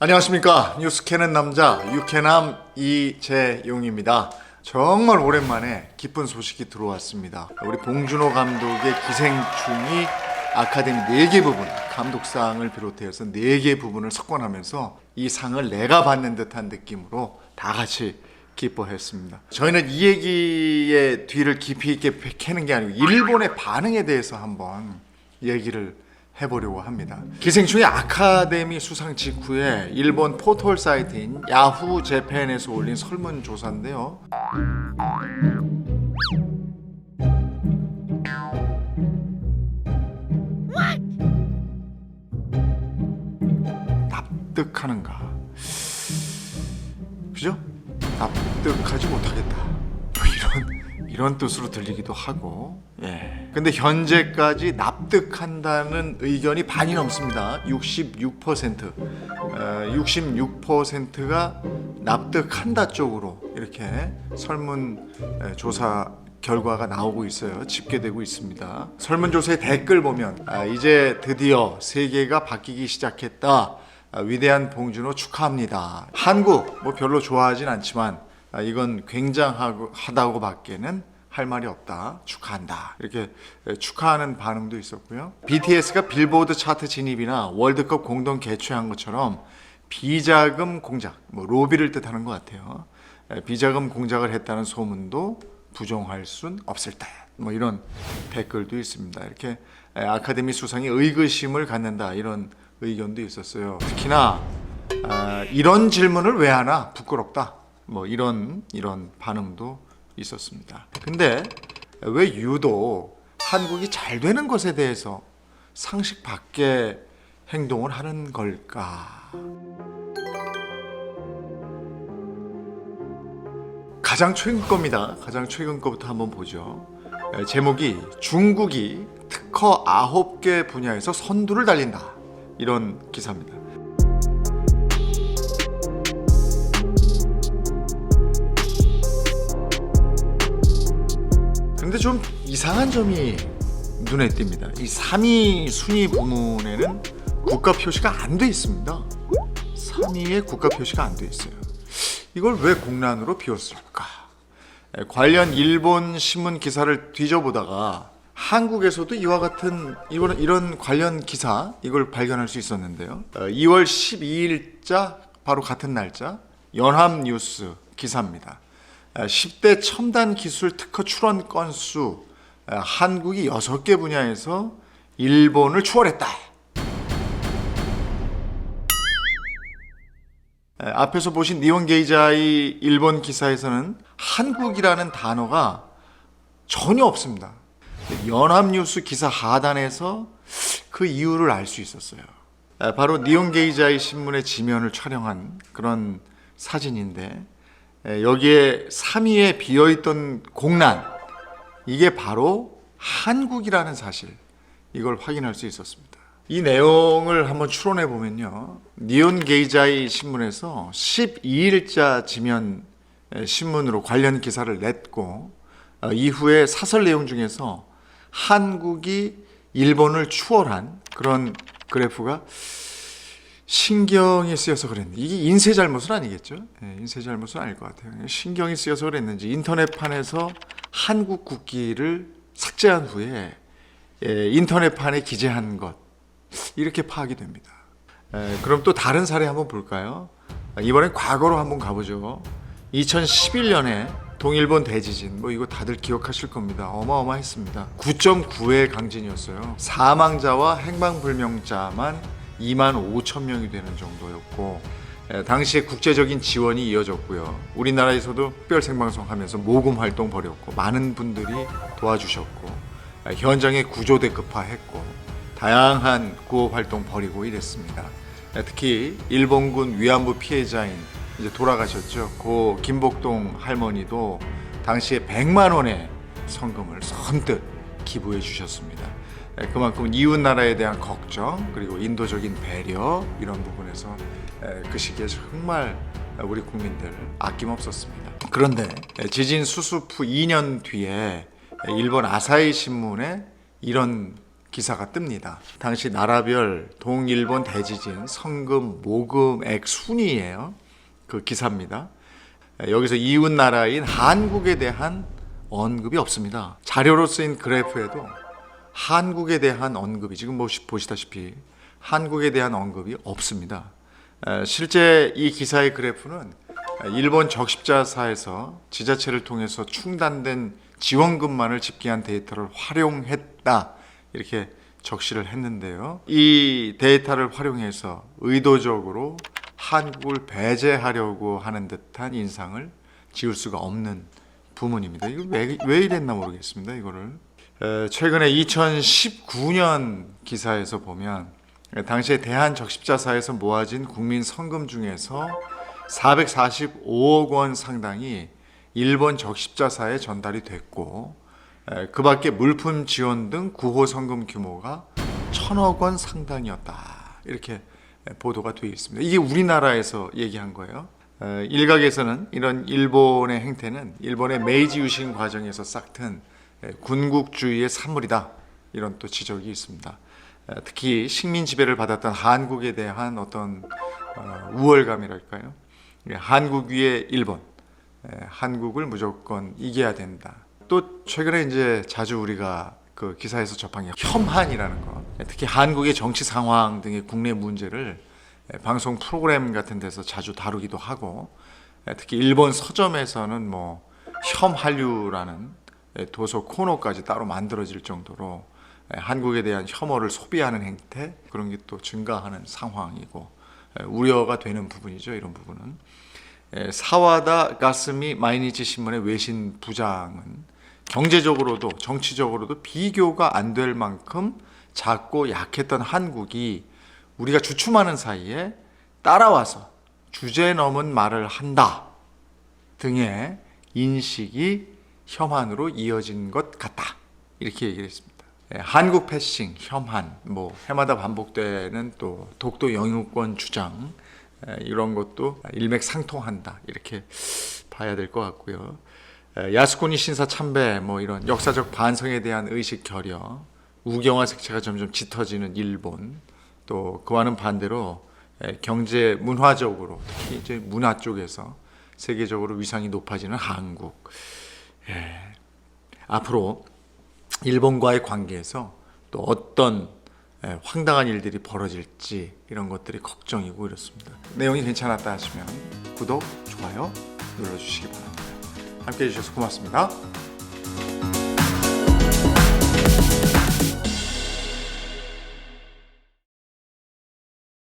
안녕하십니까. 뉴스 캐는 남자 유캐남 이재용입니다. 정말 오랜만에 기쁜 소식이 들어왔습니다. 우리 봉준호 감독의 기생충이 아카데미 4개 부분, 감독상을 비롯해서 4개 부분을 석권하면서 이 상을 내가 받는 듯한 느낌으로 다 같이 기뻐했습니다. 저희는 이 얘기의 뒤를 깊이 있게 캐는 게 아니고 일본의 반응에 대해서 한번 얘기를 해보려고 합니다. 기생충의 아카데미 수상 직후에 일본 포털 사이트인 야후 재팬에서 올린 설문조사인데요. 납득하는가? 그죠? 납득하지 못하겠다. 이런 뜻으로 들리기도 하고, 근데 현재까지 납득한다는 의견이 반이 넘습니다. 66%. 66%가 납득한다 쪽으로 이렇게 설문조사 결과가 나오고 있어요. 집계되고 있습니다. 설문조사의 댓글 보면 이제 드디어 세계가 바뀌기 시작했다. 위대한 봉준호 축하합니다. 한국 별로 좋아하진 않지만 이건 굉장하다고 밖에는 할 말이 없다. 축하한다. 이렇게 축하하는 반응도 있었고요. BTS가 빌보드 차트 진입이나 월드컵 공동 개최한 것처럼 비자금 공작, 로비를 뜻하는 것 같아요. 비자금 공작을 했다는 소문도 부정할 순 없을 때. 이런 댓글도 있습니다. 이렇게 아카데미 수상이 의구심을 갖는다. 이런 의견도 있었어요. 특히나 이런 질문을 왜 하나 부끄럽다. 이런 반응도 있었습니다. 근데 왜 유독 한국이 잘 되는 것에 대해서 상식 밖의 행동을 하는 걸까? 가장 최근 겁니다. 가장 최근 거부터 한번 보죠. 제목이 중국이 특허 9개 분야에서 선두를 달린다. 이런 기사입니다. 근데 좀 이상한 점이 눈에 띕니다. 이 3위 순위 부문에는 국가 표시가 안 돼 있습니다. 3위에 국가 표시가 안 돼 있어요. 이걸 왜 공란으로 비웠을까? 관련 일본 신문 기사를 뒤져보다가 한국에서도 이와 같은 이런 관련 기사 이걸 발견할 수 있었는데요. 2월 12일자 바로 같은 날짜 연합뉴스 기사입니다. 10대 첨단 기술 특허 출원 건수 한국이 6개 분야에서 일본을 추월했다. 앞에서 보신 니혼 게이자이 일본 기사에서는 한국이라는 단어가 전혀 없습니다. 연합뉴스 기사 하단에서 그 이유를 알 수 있었어요. 바로 니혼 게이자이 신문의 지면을 촬영한 그런 사진인데 여기에 3위에 비어있던 공란, 이게 바로 한국이라는 사실, 이걸 확인할 수 있었습니다. 이 내용을 한번 추론해 보면요, 니혼 게이자이 신문에서 12일자 지면 신문으로 관련 기사를 냈고 이후에 사설 내용 중에서 한국이 일본을 추월한 그런 그래프가 신경이 쓰여서 그랬는지, 이게 인쇄 잘못은 아니겠죠? 인쇄 잘못은 아닐 것 같아요. 신경이 쓰여서 그랬는지 인터넷판에서 한국 국기를 삭제한 후에 인터넷판에 기재한 것, 이렇게 파악이 됩니다. 그럼 또 다른 사례 한번 볼까요? 이번엔 과거로 한번 가보죠. 2011년에 동일본 대지진, 이거 다들 기억하실 겁니다. 어마어마했습니다. 9.9의 강진이었어요. 사망자와 행방불명자만 2만 5천 명이 되는 정도였고, 당시에 국제적인 지원이 이어졌고요. 우리나라에서도 특별 생방송하면서 모금 활동 벌였고, 많은 분들이 도와주셨고, 현장에 구조대 급파했고, 다양한 구호 활동 벌이고 이랬습니다. 특히 일본군 위안부 피해자인 이제 돌아가셨죠. 고 김복동 할머니도 당시에 100만 원의 성금을 선뜻 기부해 주셨습니다. 그만큼 이웃 나라에 대한 걱정, 그리고 인도적인 배려, 이런 부분에서 그 시기에 정말 우리 국민들 아낌없었습니다. 그런데 지진 수습 후 2년 뒤에 일본 아사히 신문에 이런 기사가 뜹니다. 당시 나라별 동일본 대지진 성금 모금액 순위예요. 그 기사입니다. 여기서 이웃 나라인 한국에 대한 언급이 없습니다. 자료로 쓰인 그래프에도 한국에 대한 언급이 지금 보시다시피 한국에 대한 언급이 없습니다. 실제 이 기사의 그래프는 일본 적십자사에서 지자체를 통해서 충당된 지원금만을 집계한 데이터를 활용했다 이렇게 적시를 했는데요. 이 데이터를 활용해서 의도적으로 한국을 배제하려고 하는 듯한 인상을 지울 수가 없는 부분입니다. 이거 왜 이랬나 모르겠습니다. 이거를 최근에 2019년 기사에서 보면 당시에 대한적십자사에서 모아진 국민 성금 중에서 445억 원 상당이 일본 적십자사에 전달이 됐고 그 밖에 물품 지원 등 구호 성금 규모가 1,000억 원 상당이었다. 이렇게 보도가 되어 있습니다. 이게 우리나라에서 얘기한 거예요. 일각에서는 이런 일본의 행태는 일본의 메이지 유신 과정에서 싹튼 군국주의의 산물이다. 이런 또 지적이 있습니다. 특히 식민 지배를 받았던 한국에 대한 어떤 우월감이랄까요? 한국 위에 일본, 한국을 무조건 이겨야 된다. 또 최근에 이제 자주 우리가 그 기사에서 접한 게 혐한이라는 거. 특히 한국의 정치 상황 등의 국내 문제를 방송 프로그램 같은 데서 자주 다루기도 하고, 특히 일본 서점에서는 뭐 혐한류라는 도서 코너까지 따로 만들어질 정도로 한국에 대한 혐오를 소비하는 행태, 그런 게 또 증가하는 상황이고 우려가 되는 부분이죠. 이런 부분은 사와다 가스미 마이니치 신문의 외신 부장은 경제적으로도 정치적으로도 비교가 안 될 만큼 작고 약했던 한국이 우리가 주춤하는 사이에 따라와서 주제 넘은 말을 한다 등의 인식이 혐한으로 이어진 것 같다. 이렇게 얘기를 했습니다. 한국 패싱, 혐한, 뭐 해마다 반복되는 또 독도 영유권 주장, 이런 것도 일맥상통한다. 이렇게 봐야 될 것 같고요. 야스쿠니 신사 참배, 뭐 이런 역사적 반성에 대한 의식 결여, 우경화 색채가 점점 짙어지는 일본, 또 그와는 반대로 경제 문화적으로 특히 이제 문화 쪽에서 세계적으로 위상이 높아지는 한국. 앞으로 일본과의 관계에서 또 어떤 황당한 일들이 벌어질지 이런 것들이 걱정이고 이렇습니다. 내용이 괜찮았다 하시면 구독, 좋아요 눌러주시기 바랍니다. 함께해 주셔서 고맙습니다.